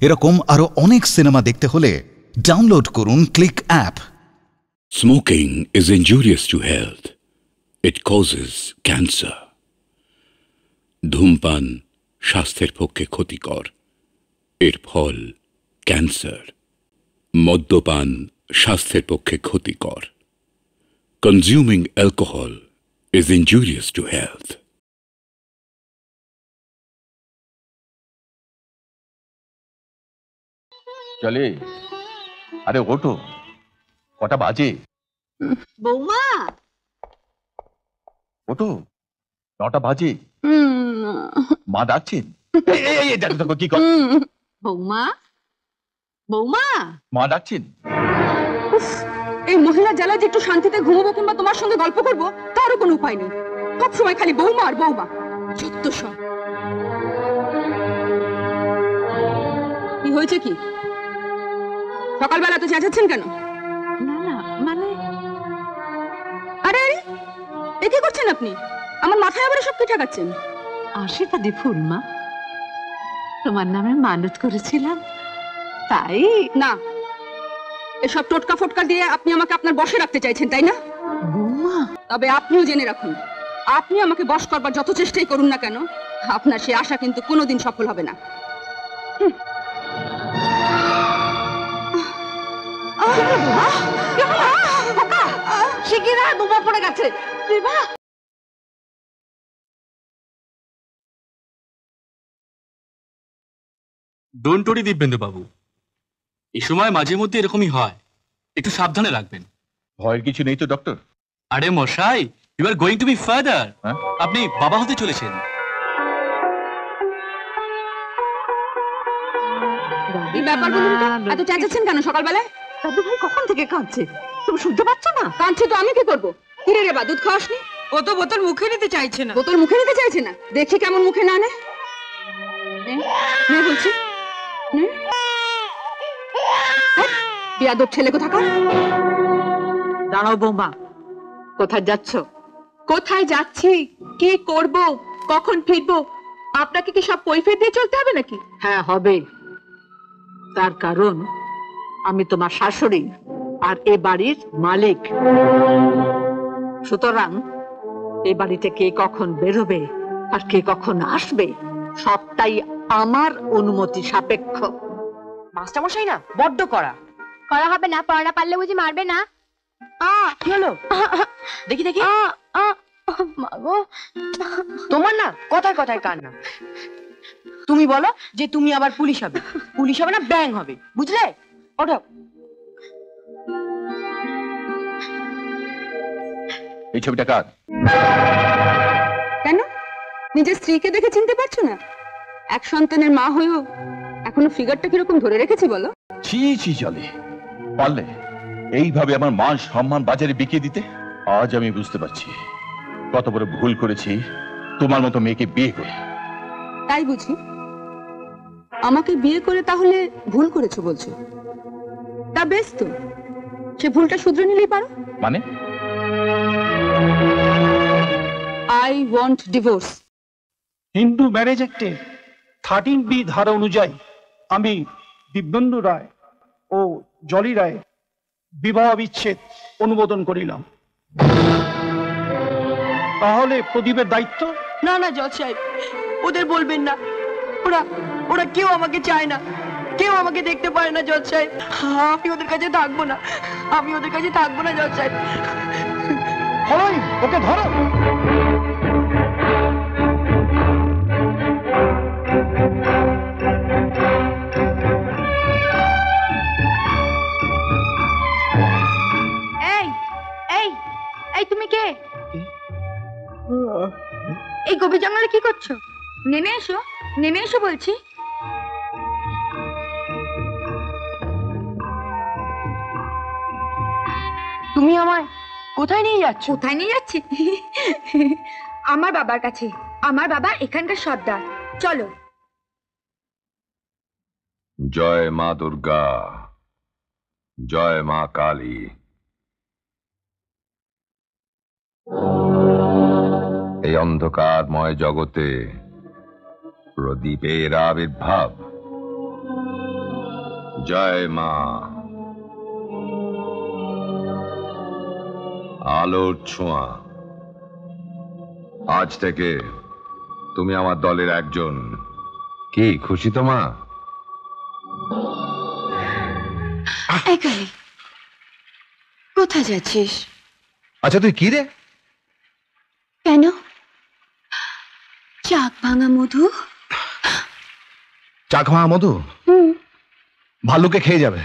এরকম আরো অনেক সিনেমা দেখতে হলে ডাউনলোড করুন click app. Smoking is injurious to health. It causes cancer. ধূমপান স্বাস্থ্যের পক্ষে ক্ষতিকর, এর ফল ক্যান্সার। মদ্যপান স্বাস্থ্যের পক্ষে ক্ষতিকর। Consuming alcohol is injurious to health. চলে, আরে ওঠো, কটা বাজে? বৌমা ওঠো, 9টা বাজে। মা ডাকছেন। দেখো কি কর। বৌমা বৌমা মা ডাকছেন। এই মহিলা জ্বালা যে একটু শান্তিতে ঘুমবো কিংবা তোমার সঙ্গে গল্প করবো তারও কোনো উপায় নেই। সব সময় খালি বৌমা আর বৌমা, যত সব। কি হয়েছে কি? সকালবেলা তো চেঁচাচ্ছেন কেন? না না মানে আরে আরে এ কি করছেন আপনি? আমার মাথায় আবার সব কি ঠেকাচ্ছেন? আশীর্বাদী ফুল মা, তোমার নামে মানত করেছিলাম তাই। না, এসব টোটকা ফটকা দিয়ে আপনি আমাকে আপনার বশে রাখতে চাইছেন, তাই না? বৌমা তবে আপনিও জেনে রাখুন, আপনি আমাকে বশ করবার যত চেষ্টাই করুন না কেন, আপনার সে আশা কিন্তু কোনোদিন সফল হবে না। শিগগিরই বোমা পড়ে গেছে। ডোন্ট ওরি দিব্যেন্দু বাবু, এই সময় মাঝে মধ্যে এরকমই হয়, একটু সাবধানে রাখবেন। ভয়ের কিছু নেই তো ডক্টর? আরে মশাই, you are going to be father. আপনি বাবা হতে চলেছেন। কি ব্যাপার বলুন তো, এত চেঁচাচ্ছেন কেন সকালবেলায়? দাদু ভাই কখন থেকে কাঁদছে, তুমি শুনতে পাচ্ছ না? কাঁদছে তো আমি কি করবো? কিরে রে বা, দুধ খাওয়াসনি? ও তো বোতল মুখে নিতে চাইছে না। বোতল মুখে নিতে চাইছে না? দেখি কেমন মুখে না নে। নে বলছি, নে। বিয়াদব ছেলে কোথাকার। দাঁড়াও বৌমা, কোথায় যাচ্ছ? কোথায় যাচ্ছি, কি করব, কখন ফিরবো, আপনাকে কি সব কৈফিয়ত দিয়ে চলতে হবে নাকি? হ্যাঁ হবে, তার কারণ আমি তোমার শাশুড়ি আর এ বাড়ির মালিক। সুতরাং এই বাড়িতে কে কখন বেরোবে আর কে কখন আসবে সবটাই আমার অনুমতি সাপেক্ষ। মাস্টারমশাই না বড্ড করা হবে না, পড়া পারলে বুঝি মারবে না? কি হলো? দেখি দেখি। মাগো, তোমার না কথায় কথায় কান্না। তুমি বলো যে তুমি আবার পুলিশ হবে, পুলিশ হবে না ব্যাং হবে, বুঝলে? ওঠো। এই ছবিটা কার? কেন নিজের স্ত্রীকে দেখে চিনতে পারছো না? এক সন্তানের মা হয়েও এখনো ফিগারটা কিরকম ধরে রেখেছি বলো? ছি ছি চলে, পারলে এইভাবে আমার মান সম্মান বাজারে বিকিয়ে দিতে? আজ আমি বুঝতে পারছি কত বড় ভুল করেছি তোমার মতো মেয়েকে বিয়ে করে। তাই বুঝি? আমাকে বিয়ে করে তাহলে ভুল করেছো বলছো? তা বেশ তো, সে ভুলটা শুধরে নিলেই পারো। মানে? I want divorce. Hindu marriage অ্যাক্টে 13B ধারা অনুযায়ী আমি দিব্যেন্দু রায় ও জলি রায় বিবাহ বিচ্ছেদ অনুমোদন করিলাম। তাহলে প্রদীপের দায়িত্ব? না না জজ সাহেব, ওদের বলবেন না, ওরা ওরা কেউ আমাকে চায় না, কেউ আমাকে দেখতে পারে না জজ সাহেব। আমি ওদের কাছে থাকবো না, আমি ওদের কাছে থাকবো না জজ সাহেব। ওকে ধরো। এই এই এই তুমি কে? এই গভীর জঙ্গলে কি করছো? নেমে এসো, নেমে এসো বলছি। তুমি আমায় কোথায় নিয়ে যাচ্ছ? কোথায় নিয়ে যাচ্ছি? আমার বাবার কাছে, আমার বাবা এখানকার সর্দার। চলো। জয় মা দুর্গা, জয় মা কালী। এই অন্ধকারময় জগতে প্রদীপের আবির্ভাব। জয় মা। আলোর ছোঁয়া, আজ থেকে তুমি আমার দলের একজন। কি খুশি তো মা? কালী, কোথায় যাচ্ছিস? আচ্ছা তুই কি রে? কেন? চাক ভাঙা মধু? চাক ভাঙা মধু ভাল্লুকে খেয়ে যাবে।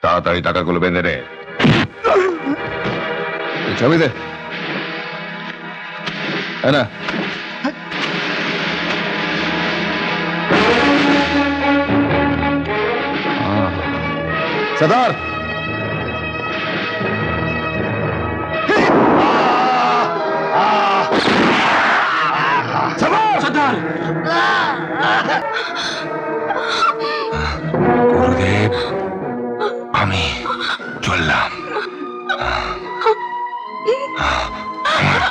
তাড়াতাড়ি টাকাগুলো বেঁধে নে। ছবি দে না। সর্দার সর্দার গুরুদেব, আমি চললাম। আমার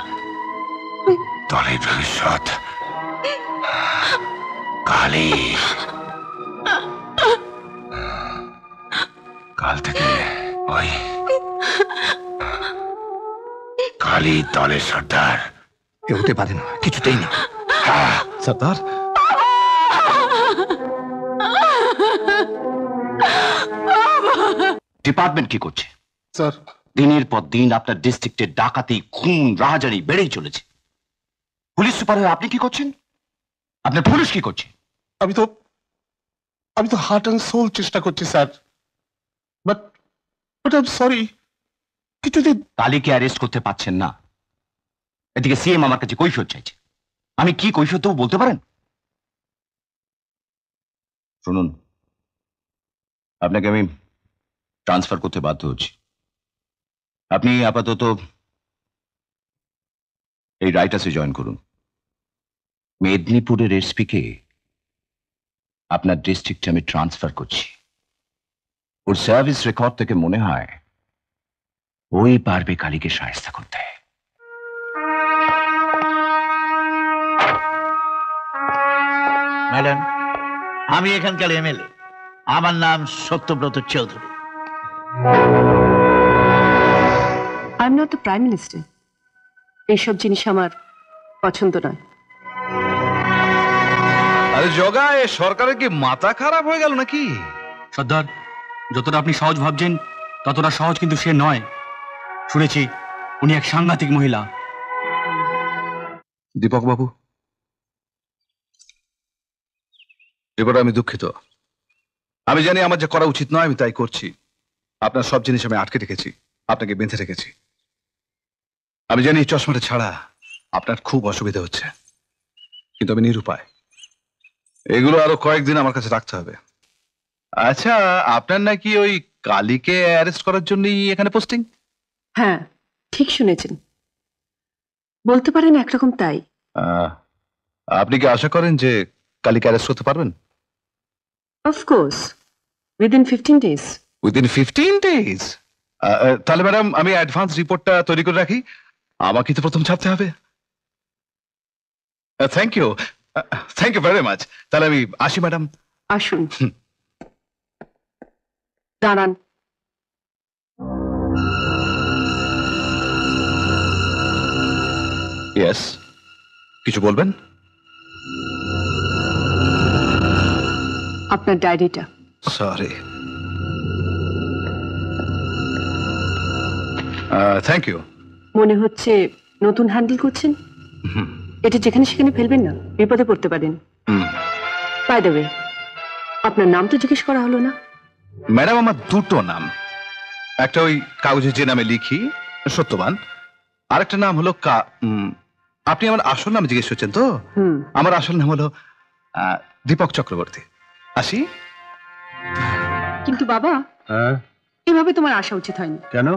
দলের ভবিষ্যৎ কালী। কাল থেকে ওই কালী দলের সর্দার। এ হতে পারে না, কিছুতেই না। সর্দার ডিপার্টমেন্ট কি করছে স্যার? দিনের পর দিন আপনার ডিস্ট্রিক্টের ডাকাতি, খুন, রাহাজানি বেড়েই চলেছে। পুলিশ সুপার হয়ে আপনি কি করছেন? আপনার পুলিশ কি করছে? আমি তো হার্ট অ্যান্ড সোল চেষ্টা করছি sir, but I am sorry, কিছুদিন। কালীকে অ্যারেস্ট করতে পারছেন না, এদিকে সিএম আমার কাছে কৈফিয়ত চাইছে। আমি কি কৈফিয়ত দেবো বলতে পারেন? শুনুন, আপনাকে আমি ট্রান্সফার করতে বাধ্য হচ্ছি। আপনি আপাতত এই রাইটাসে জয়েন করুন। মেদিনীপুরের এসপি কে আপনার ডিস্ট্রিক্টে আমি ট্রান্সফার করছি। ওর সার্ভিস রেকর্ড থেকে মনে হয় ওই পারবে কালীকে সাহায্য করতে। ম্যাডাম, আমি এখানকার এমএলএ, আমার নাম Satyabrata Chowdhury. I am not the prime minister. এইসব জিনিস আমার পছন্দ নয়। আরে জগা, এ সরকারের কি মাথা খারাপ হয়ে গেল নাকি? সর্দার, যতটা আপনি সহজ ভাবছেন ততটা সহজ কিন্তু সে নয়। শুনেছি উনি এক সাংঘাতিক মহিলা। দীপক বাবু, এবার আমি দুঃখিত। আমি জানি আমার যা করা উচিত নয়, আমি তাই করছি। আপনার সব জিনিস আমি আটকে রেখেছি, আপনাকে বেঁধে রেখেছি। আমি জানি এই চশমাটা ছাড়া আপনার খুব অসুবিধা হচ্ছে, কিন্তু আমি নিরুপায়। এগুলো আরো কয়েকদিন আমার কাছে রাখতে হবে। আচ্ছা, আপনার নাকি ওই কালীকে অ্যারেস্ট করার জন্যই এখানে পোস্টিং? হ্যাঁ, ঠিক শুনেছেন, বলতে পারেন একরকম তাই। আপনি কি আশা করেন যে কালীকে অ্যারেস্ট করতে পারবেন? Of course, within 15 days। Within 15 days? তাহলে ম্যাডাম, আমি অ্যাডভান্স রিপোর্টটা তৈরি করে রাখি, আমাকে তো প্রথম ছাপতে হবে। Thank you, thank you very much. তাহলে আমি আসি ম্যাডাম। আসুন। দাঁড়ান। ইয়েস, কিছু বলবেন? আপনার ডায়েরিটা। সরি। Thank you. মনে হচ্ছে নতুন হ্যান্ডেল করছেন। এটা যেখানে সেখানে ফেলবেন না, বিপদে পড়তে পারেন। বাই দ্য ওয়ে, আপনার নাম তো জিজ্ঞেস করা হলো না। ম্যাডাম, আমার দুটো নাম। একটা ওই কাগজে যে নামে লিখি, সত্যবান। আরেকটা নাম হলো আপনি আমার আসল নাম জিজ্ঞেস করছেন তো? আমার আসল নাম হলো দীপক চক্রবর্তী। আসি। কিন্তু বাবা, এভাবে তোমার আসা উচিত হয়নি। কেন?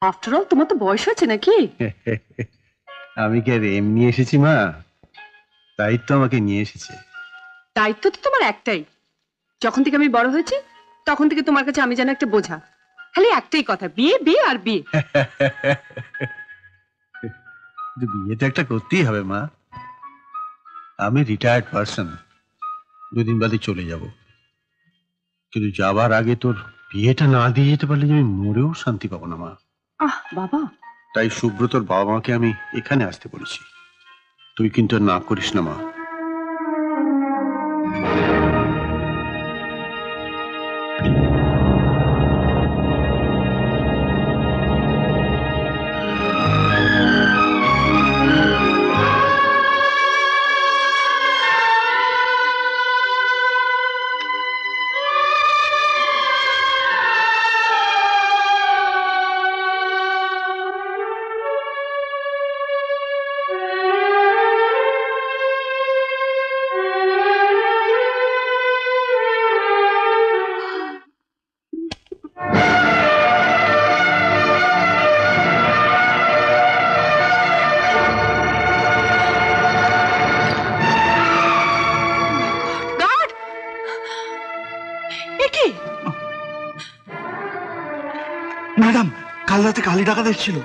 আফটার অল তোমার তো বয়স হয়েছে নাকি? আমি কি আর এমনি এসেছি মা? দায়িত্ব আমাকে নিয়ে এসেছে। দায়িত্ব তো তোমার একটাই। যখন থেকে আমি বড় হয়েছি তখন থেকে তোমার কাছে আমি যেন একটা বোঝা। খালি একটাই কথা, বিয়ে বিয়ে আর বিয়ে। বিয়ে তো একটা করতেই হবে মা। আমি রিটায়ার্ড পার্সন, দুদিন বাদে চলে যাব, কিন্তু যাবার আগে তোর বিয়েটা না দিয়ে যেতে পারলে আমি মরেও শান্তি পাবো না মা। আহ বাবা, তাই সুব্রতর বাবা মাকে আমি এখানে আসতে বলেছি। তুই কিন্তু না করিস না মা। ম্যাডাম, কাল রাতে কালী ডাকাত এসেছিল।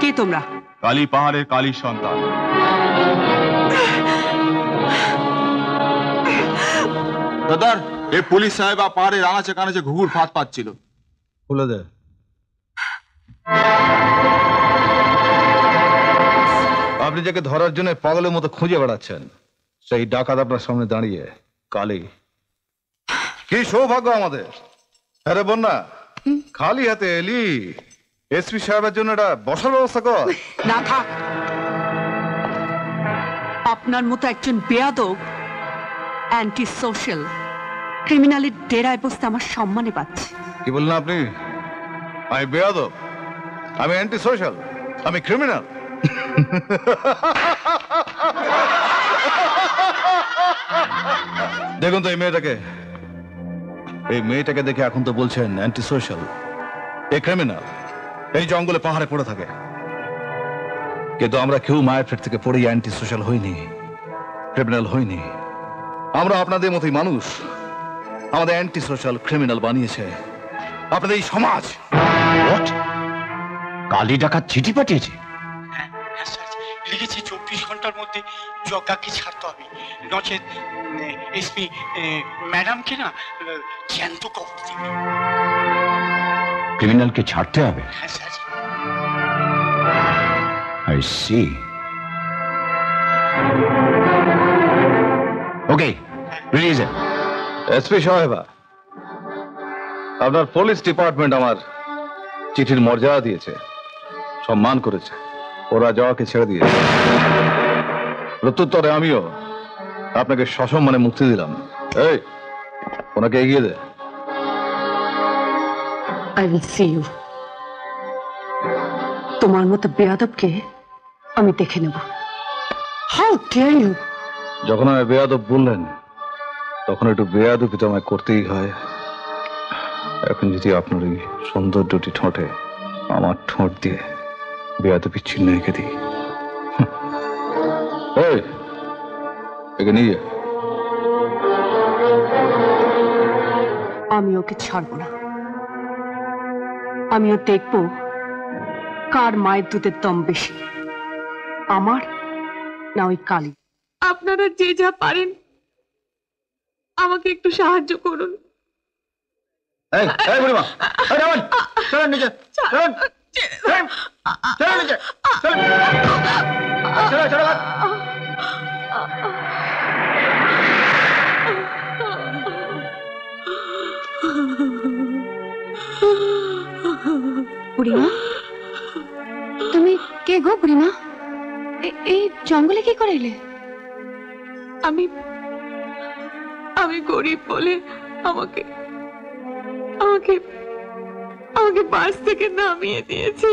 কে তোমরা? কালী পাহাড়ের কালীর সন্তান। দাদার এই পুলিশ সাহেব পাহাড়ের আনাচে কানাচে ঘুঘুর ফাঁদ পাচ্ছিল। খুলে দে। আপনি যাকে ধরার জন্য পাগলের মতো খুঁজে বেড়াচ্ছেন, সেই ডাকাত আপনার সামনে দাঁড়িয়ে কালী। কি সৌভাগ্য আমাদের। আরে বন্যা, খালি হাতে এলি। এসপি সাহেবের জন্য এটা বসার ব্যবস্থা কর। না থাক। আপনার মতো একজন বেয়াদব অ্যান্টি সোশ্যাল ক্রিমিনালের ডেরায় বসতে আমার সম্মানে পাচ্ছে। কি বললেন আপনি? আমি বেয়াদব, আমি অ্যান্টি সোশ্যাল, আমি ক্রিমিনাল? দেখুন তো এই মেয়েটাকে দেখে এখন তো বলছেন অ্যান্টি সোশ্যাল, এ ক্রিমিনাল, এই জঙ্গলে পাহাড়ে পড়ে থাকে। কিন্তু আমরা কেউ মায়ের পেট থেকে পড়েই অ্যান্টি সোশ্যাল হইনি, ক্রিমিনাল হইনি। আমরা আপনাদের মতোই মানুষ। আমাদের অ্যান্টি সোশ্যাল ক্রিমিনাল বানিয়েছে আপনাদের এই সমাজ। কালী ডাকাত চিঠি পাঠিয়েছে? লিখেছে 24 ঘন্টার মধ্যে যজ্ঞাকে ছাড়তে হবে, নচেত এসপি ম্যাডামকে না জ্যান্ত কবর দিবে। ক্রিমিনালকে ছাড়তে হবে? হ্যাঁ sir. I see. Okay, release him. SP সাহেবা, আপনার পুলিশ ডিপার্টমেন্ট আমার চিঠির মর্যাদা দিয়েছে, সম্মান করেছে। ওরা যাওয়াকে ছেড়ে দিয়েছে। প্রত্যুত্তরে আমিও আপনাকে সসম্মানে মুক্তি দিলাম। এই, ওনাকে এগিয়ে দে। I will see you. তোমার মতো বেয়াদবকে আমি দেখে নেব। How dare you? যখন আমি বেয়াদব বললেন তখন একটু বেয়াদবি তো আমায় করতেই হয়। এখন যদি আপনার এই সুন্দর দুটি ঠোঁটে আমার ঠোঁট দিয়ে বেয়াদবি চিহ্ন এঁকে দিই। এই, একে নিয়ে আমি ওকে ছাড়বো না। আমিও দেখবো কার মায়ের দুধের দম বেশি, আমার না ওই কালী। আপনারা যে যা পারেন আমাকে একটু সাহায্য করুন। এই বুড়িমা, এই রামন, চলুন নিচে, চলুন, চলুন নিচে, চলুন, চলো চলো। বুড়িমা, তুমি কে গো বুড়িমা? এই জঙ্গলে কি করে এলে? আমি আমি গরিব বলে আমাকে আমাকে আমাকে বাস থেকে নামিয়ে দিয়েছে।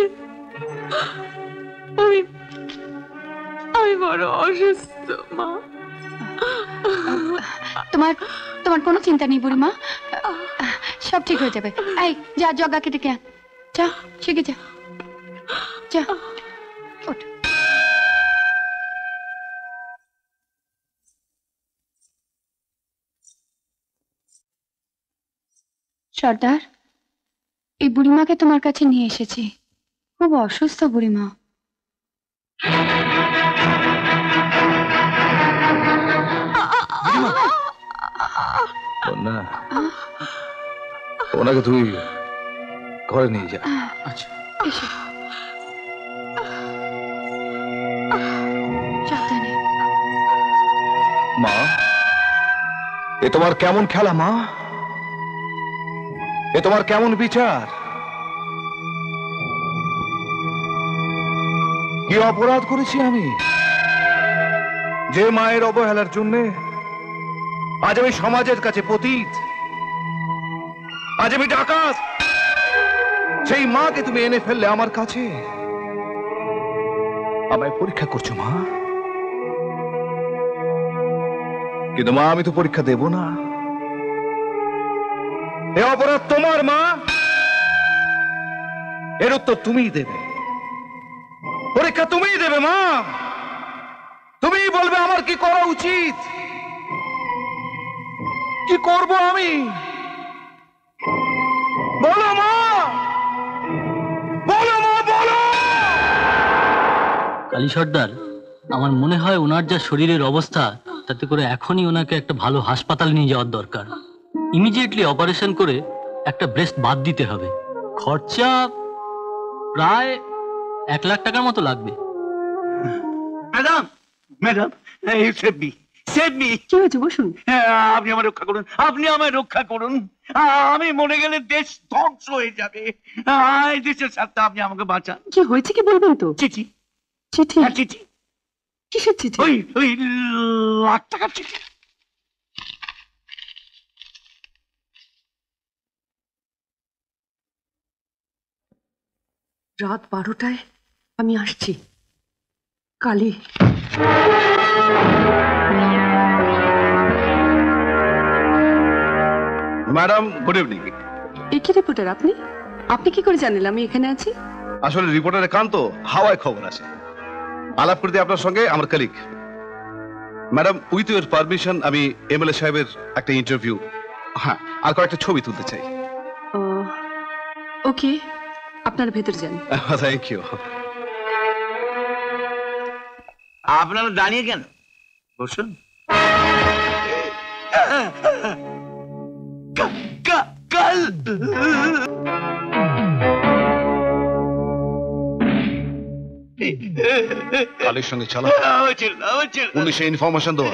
আমি বড় অসুস্থ মা। তোমার তোমার কোনো চিন্তা নেই বুড়িমা, সব ঠিক হয়ে যাবে। এই যা জগাকে ডেকে আন, যা শিখে যা, যা ওঠ। সর্দার, এই বুড়িমাকে তোমার কাছে নিয়ে এসেছি, খুব অসুস্থ বুড়িমা। না, ওনাকে তুই ঘরে নিয়ে যা। আচ্ছা এসো, সাবধানে। মা, এ তোমার কেমন খেলা মা? এ তোমার কেমন বিচার? কি অপরাধ করেছি আমি যে মায়ের অবহেলার জন্য আজ আমি সমাজের কাছে পতিত, আজ আমি ডাকাত? সেই মাকে তুমি এনে ফেললে আমার কাছে, আমায় পরীক্ষা করছো মা। কিন্তু মা, আমি তো পরীক্ষা দেব না। এ অপরাধ তোমার মা, এর উত্তর তুমিই দেবে, পরীক্ষা তুমিই দেবে মা। তুমিই বলবে আমার কি করা উচিত, কি করব আমি। বলো মা, বলো মা, বলো। কালী সর্দার, আমার মনে হয় ওনার যা শরীরের অবস্থা, তাতে করে এখনই ওনাকে একটা ভালো হাসপাতাল নিয়ে যাওয়ার দরকার। ইমিডিয়েটলি অপারেশন করে একটা ব্রেস্ট বাদ দিতে হবে। খরচা প্রায় 1 লাখ টাকার মতো লাগবে। Madam, madam, save me, save me. কি হয়েছে? বসুন। আপনি আমায় রক্ষা করুন, আপনি আমায় রক্ষা করুন। আমি মরে গেলে দেশ ধ্বংস হয়ে যাবে। এই দেশের স্বার্থে আপনি আমাকে বাঁচান। কি হয়েছে কি বলবেন তো? চিঠি, চিঠি? চিঠি। কিসের চিঠি? ওই লাখ টাকার চিঠি। রাত 12টায় আমি আসছি। কালী। Madam, good evening. কি রিপোর্টার আপনি? আপনি কি করে জানেন আমি এখানে আছি? আসলে রিপোর্টারের কান তো হাওয়ায় খবর আছে। আলাপ করতে আপনার সঙ্গে আমার colleague. Madam, with your permission আমি এমএলএ সাহেবের একটা ইন্টারভিউ, হ্যাঁ, আর কয়েকটা ছবি তুলতে চাই। ওকে, আপনারা ভেতর যান। Thank you. আপনারা দাঁড়িয়ে কেন? বসুন। কাল কালের সঙ্গে চালা, পুলিশে ইনফরমেশন দেওয়া।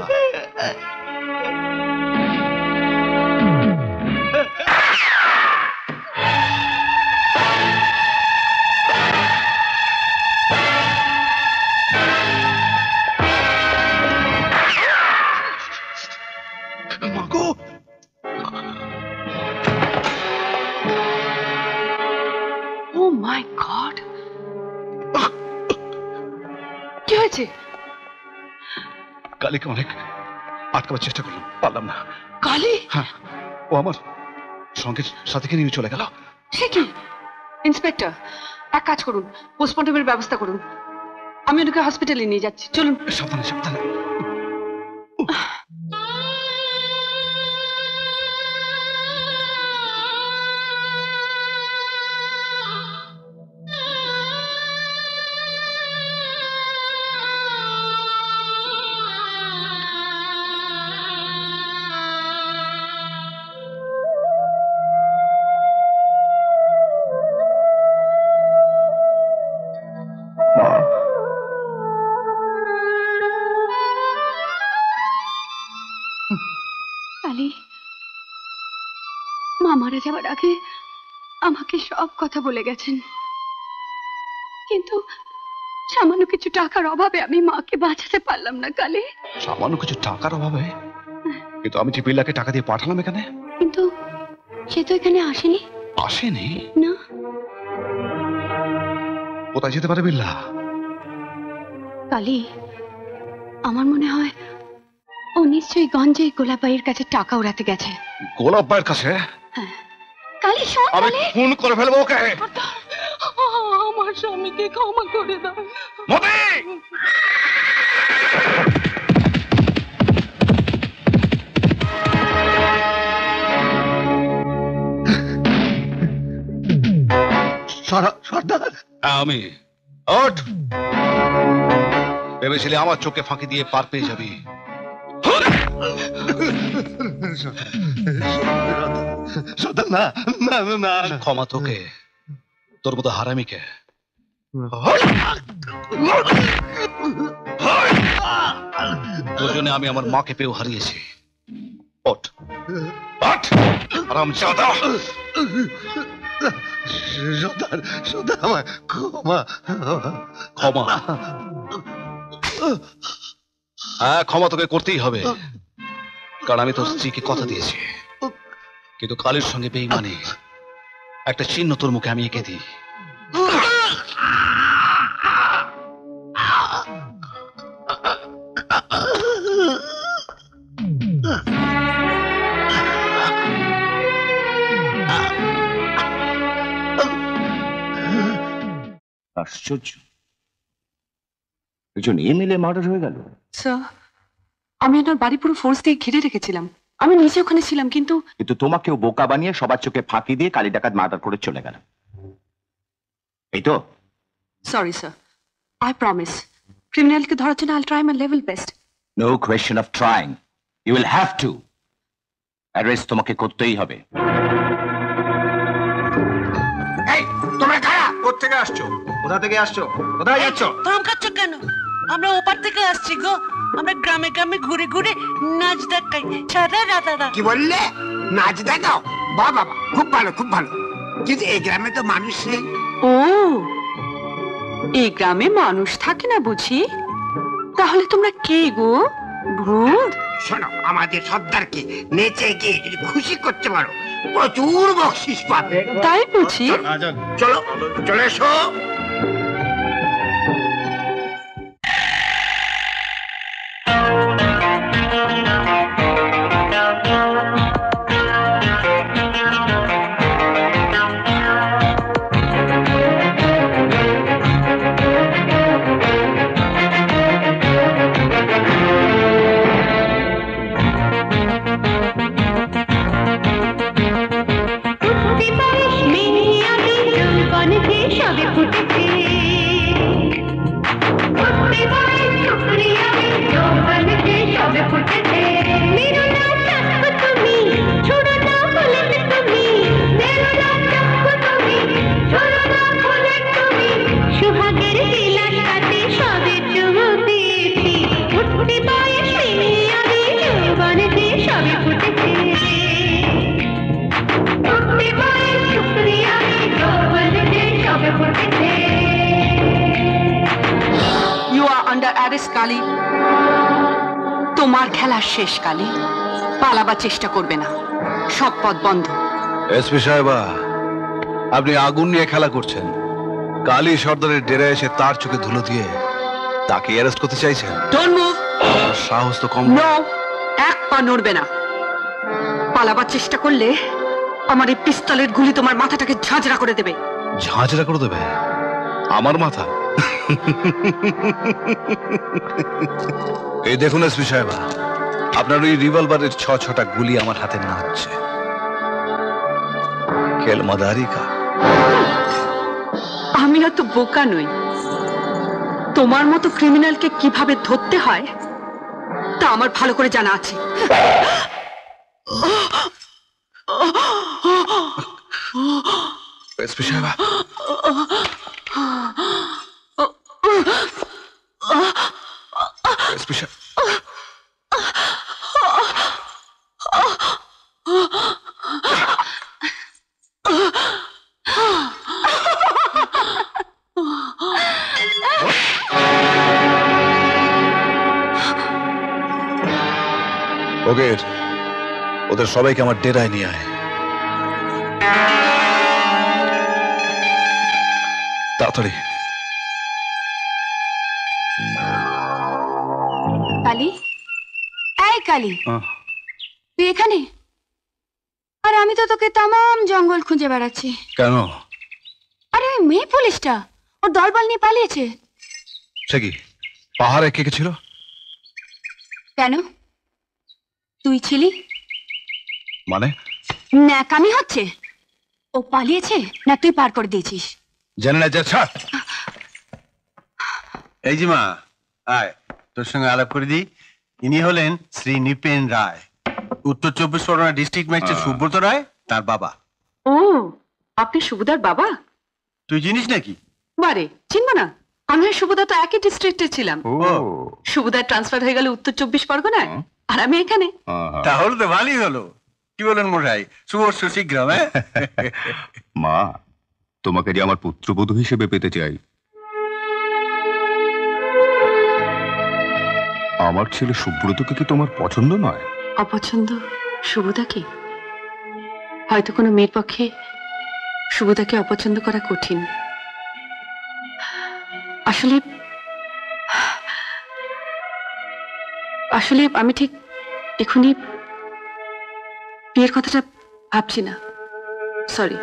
Oh my God! কি হয়েছে? কালীকে অনেক আটকাবার চেষ্টা করলাম, পারলাম না। কালী? হ্যাঁ, ও আমার সঙ্গের সাথীকে নিয়ে চলে গেল। সে কি? ইন্সপেক্টর, এক কাজ করুন, পোস্টমর্টমের ব্যবস্থা করুন। আমি ওনাকে হসপিটালে নিয়ে যাচ্ছি, চলুন। সাবধানে, সাবধানে। কালী, মা মারা যাওয়ার আগে আমাকে সব কথা বলে গেছেন, কিন্তু সামান্য কিছু টাকার অভাবে আমি মাকে বাঁচাতে পারলাম না। কালী, সামান্য কিছু টাকার অভাবে? কিন্তু আমি যে বিল্লাকে টাকা দিয়ে পাঠালাম এখানে। কিন্তু সে তো এখানে আসেনি। আসেনি? না। কোথায় যেতে পারে বিল্লা? কালী, আমার মনে হয় ও নিশ্চয়ই গঞ্জে গোলাপাইয়ের কাছে টাকা উড়াতে গেছে। গোলাপ ভাইয়ের কাছে? কালী শোন, আমি খুন করে ফেলবো ওকে। আমার স্বামীকে ক্ষমা করে দাও। মতি! সর্দার, আমি ওঠ। ভেবেছিলি আমার চোখে ফাঁকি দিয়ে পার পেয়ে যাবি? সর্দার না, না না না। ক্ষমা তোকে, তোর মতো হারামিকে। দুজনে আমি আমার মাকে পেয়েও হারিয়েছি। ওঠ ওঠ হারামজাদা। সর্দার, সর্দার আমার ক্ষমা। ক্ষমা? হ্যাঁ, ক্ষমা তোকে করতেই হবে, কারণ আমি তোর স্ত্রীকে কথা দিয়েছি। কিন্তু কালের সঙ্গে বেইমানি একটা চিহ্ন তোর মুখে আমি এঁকে দিই। আশ্চর্য, একজন এমএলএ মার্ডার হয়ে গেল। স্যার, আমি ওনার বাড়ি পুরো ফোর্স দিয়ে ঘিরে রেখেছিলাম। আমি নিজে ওখানে ছিলাম, কিন্তু তোমাকেও বোকা বানিয়ে সবার চোখে ফাঁকি দিয়ে কালী ডাকাত মার্ডার করে চলে গেল, এই তো? সরি স্যার, আই প্রমিস ক্রিমিনালকে ধরার জন্য I try my level best. No question of trying, you will have to. Arrest তোমাকে করতেই হবে। তোমরা কারা? কোথা আসছো? কোথা থেকে আসছো? কোথায় যাচ্ছ? ধমকাচ্ছ কেন? আমরা ওপার থেকে আসছি গো। আমরা গ্রামে গ্রামে ঘুরে ঘুরে নাচ দেখাই। ছাড়া রাতারা। কি বললে? নাচ দেখাও? বাহ বাবা, খুব ভালো খুব ভালো। কিন্তু এই গ্রামে তো মানুষ নেই। ও, এই গ্রামে মানুষ থাকে না বুঝি? তাহলে তোমরা কে গো? ভূত? শোনো, আমাদের সর্দারকে নেচে গিয়ে যদি খুশি করতে পারো, প্রচুর বকশিস পাবে। তাই বুঝি? চলো চলে এসো। কালী, তোমার খেলা শেষ কালী। পালাবার চেষ্টা করবে না, সব পথ বন্ধ। এসপি সাহেবা, আপনি আগুন নিয়ে খেলা করছেন। কালী সর্দারের ডেরা এসে তার চোখে ধুলো দিয়ে তাকে অ্যারেস্ট করতে চাইছেন। Don't move. সাহস তো কম। নো, এক পা নড়বে না। পালাবার চেষ্টা করলে আমার এই পিস্তলের গুলি তোমার মাথাটাকে ঝাঁঝরা করে দেবে। ঝাঁঝরা করে দেবে আমার মাথা? এই দেখুন এসপি সাহেবা, আপনার ওই রিভলভারের 6টা গুলি আমার হাতে নাচছে। খেল মাদারি কা। আমি অত বোকা নই। তোমার মতো ক্রিমিনালকে কিভাবে ধরতে হয় তা আমার ভালো করে জানা আছে। এসপি সাহেবা, এসপি সাহেব, ওকে, ওদের সবাইকে আমার ডেরায় নিয়ে আয় তাড়াতাড়ি। কালী, এই কালী, তুই এখানে? আর আমি তো তোকে তামাম জঙ্গল খুঁজে বেড়াচ্ছি। কেন? আরে ওই মেয়ে পুলিশটা ওর দলবল নিয়ে পালিয়েছে। সে কি পাহাড়ে কে কে ছিল? কেন, তুই ছিলি? মানে ন্যাকামি হচ্ছে? ও পালিয়েছে না তুই পার করে দিয়েছিস? জানি না, যা ছাড়। এই যে মা, আয় তোর সঙ্গে আলাপ করে দিই। ইনি হলেন শ্রী নৃপেন রায়, উত্তর 24 পরগনা ডিস্ট্রিক্ট ম্যাজিস্ট্রেট সুব্রত রায় তার বাবা। ও, আপনি সুবুদার বাবা? তুই জানিস নাকি? বারে, চিনব না? আমি আর সুবুদা তো একই ডিস্ট্রিক্টে ছিলাম। সুবুদার ট্রান্সফার হয়ে গেল উত্তর 24 পরগনায়, আর আমি এখানে। তাহলে তো ভালোই হলো। কি বলেন মশাই? শুভ শীঘ্রম। মা, তোমাকে যে আমার পুত্রবধূ হিসেবে পেতে চাই। আমার ছেলে সুব্রতকে কি তোমার পছন্দ নয়? অপছন্দ সুবুদাকে? হয়তো কোনো মেয়ের পক্ষে সুবুদাকে অপছন্দ করা কঠিন। আসলে আসলে আমি ঠিক এখনই বিয়ের কথাটা ভাবছি না। সরি।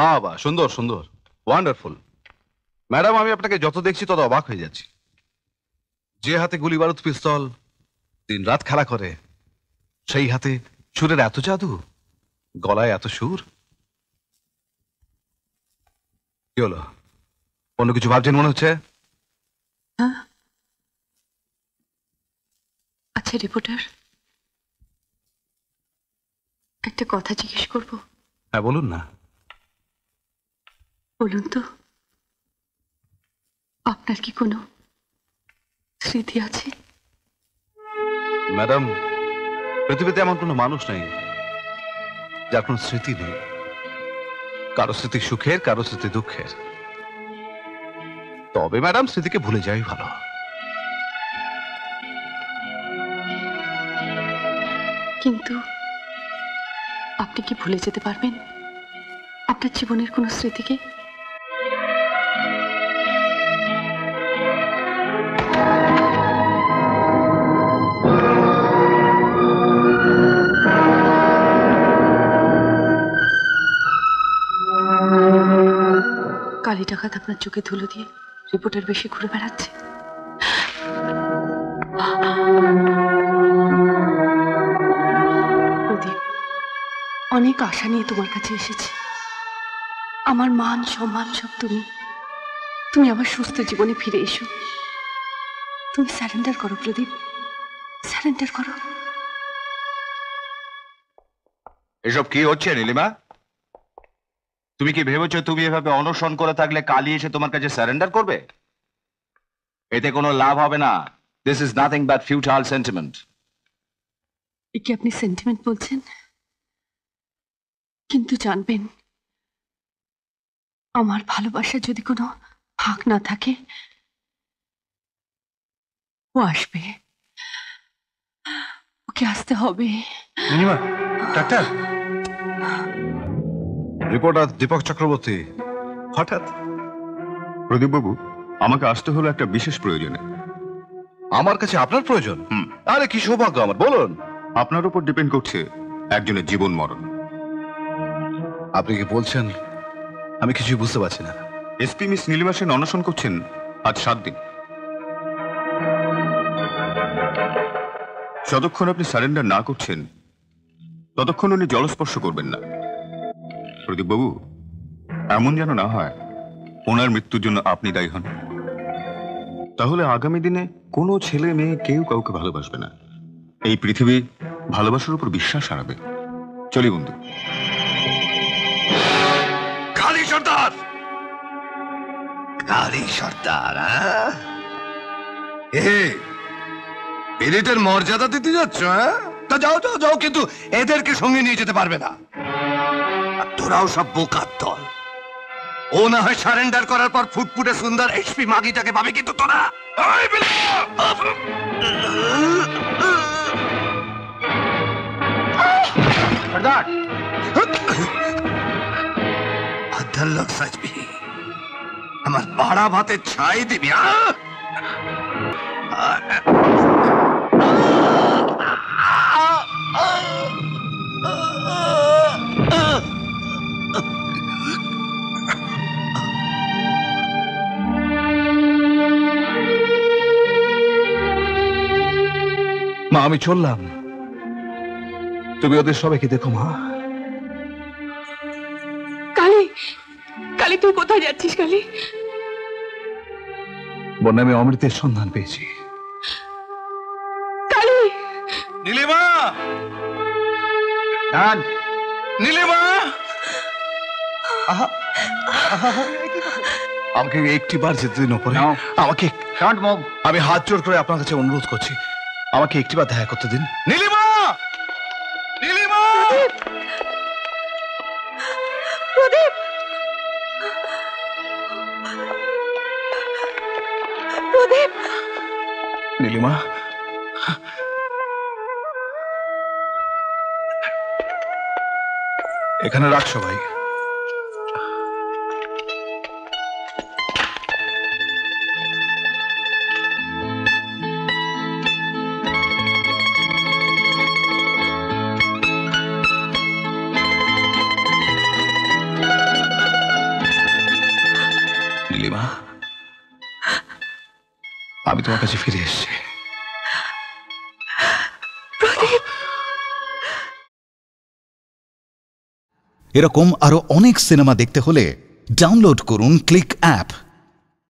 বাবা, সুন্দর সুন্দর, ওয়ান্ডারফুল। ম্যাডাম, আমি আপনাকে যত দেখছি তত অবাক হয়ে যাচ্ছি। যে হাতে গুলি বারুদ পিস্তল দিন রাত খেলা করে, সেই হাতে সুরের এত জাদু, গলায় এত সুর। কি হলো, অন্য কিছু ভাবছেন মনে হচ্ছে? আচ্ছা রিপোর্টার, একটা কথা জিজ্ঞেস করবো? হ্যাঁ বলুন না। বলুন তো, আপনার কি কোনো স্মৃতি আছে? ম্যাডাম, পৃথিবীতে এমন কোনো মানুষ নেই যার কোনো স্মৃতি নেই। কারো স্মৃতি সুখের, কারো স্মৃতি দুঃখের। তবে ম্যাডাম, স্মৃতিকে ভুলে যাওয়াই ভালো। কিন্তু আপনি কি ভুলে যেতে পারবেন আপনার জীবনের কোনো স্মৃতিকে? কালী ডাকাত আপনার চোখে ধুলো দিয়ে রিপোর্টার বেশি ঘুরে বেড়াচ্ছে। প্রদীপ, অনেক আশা নিয়ে তোমার কাছে এসেছি। আমার মান সম্মান সব তুমি আবার সুস্থ জীবনে ফিরে এসো। তুমি স্যারেন্ডার করো প্রদীপ, স্যারেন্ডার করো। এসব কি হচ্ছে নীলিমা? তুমি কি ভেবেছো তুমি এভাবে অনশন করে থাকলে কালী এসে তোমার কাছে সারেন্ডার করবে? এতে কোনো লাভ হবে না। This is nothing but futile sentiment. একে আপনি সেন্টিমেন্ট বলছেন, কিন্তু জানবেন আমার ভালোবাসা যদি কোনো ফাঁক না থাকে, ও আসবে, ওকে আসতে হবে। ডাক্তার, রিপোর্টার দীপক চক্রবর্তী হঠাৎ? প্রদীপ বাবু, আমাকে আসতে হলো একটা বিশেষ প্রয়োজনে। আমার কাছে আপনার প্রয়োজন? আরে কি সৌভাগ্য আমার, বলুন। আপনার উপর ডিপেন্ড করছে একজনের জীবন মরণ। আপনি কি বলছেন? আমি কিছুই বুঝতে পারছি না। এসপি মিস নীলিমা সেন অনশন করছেন আজ 7 দিন। যতক্ষণ আপনি সারেন্ডার না করছেন ততক্ষণ উনি জলস্পর্শ করবেন না। প্রদীপ বাবু, এমন যেন না হয় ওনার মৃত্যুর জন্য আপনি দায়ী হন। তাহলে আগামী দিনে কোনো ছেলে মেয়ে কেউ কাউকে ভালোবাসবে না। এই পৃথিবী ভালোবাসার উপর বিশ্বাস হারাবে। চলি বন্ধু। কালী সর্দার, কালী সর্দার, এদের মর্যাদা দিতে যাচ্ছ? হ্যাঁ, তা যাও যাও যাও, কিন্তু এদেরকে সঙ্গে নিয়ে যেতে পারবে না। তোরাও সব বোকার দল। ও না হয় সারেন্ডার করার পর ফুটফুটে সুন্দর এইচপি মাগিটাকে পাবে, কিন্তু তোরা আমার বাড়া ভাতে ছাই দিবি। মা আমি চললাম, তুমি ওদের সবাইকে দেখো। মা কালী, কালী তুই কোথায় যাচ্ছিস? কালী, বন্যা আমি অমৃতের সন্ধান পেয়েছি। কালী, নীলিমা, নীলিমা, আমাকে একটি বার যেতে দিন ওপরে। আমাকে আমি হাত জোড় করে আপনার কাছে অনুরোধ করছি, আমাকে একটিবার দেখা করতে দিন। নীলিমা, নীলিমা, প্রদীপ, প্রদীপ, নীলিমা, এখানে রাখছো ভাই। নীলিমা, আমি তোমার কাছে ফিরে এসেছি। এরকম আরো অনেক সিনেমা দেখতে হলে ডাউনলোড করুন ক্লিক অ্যাপ।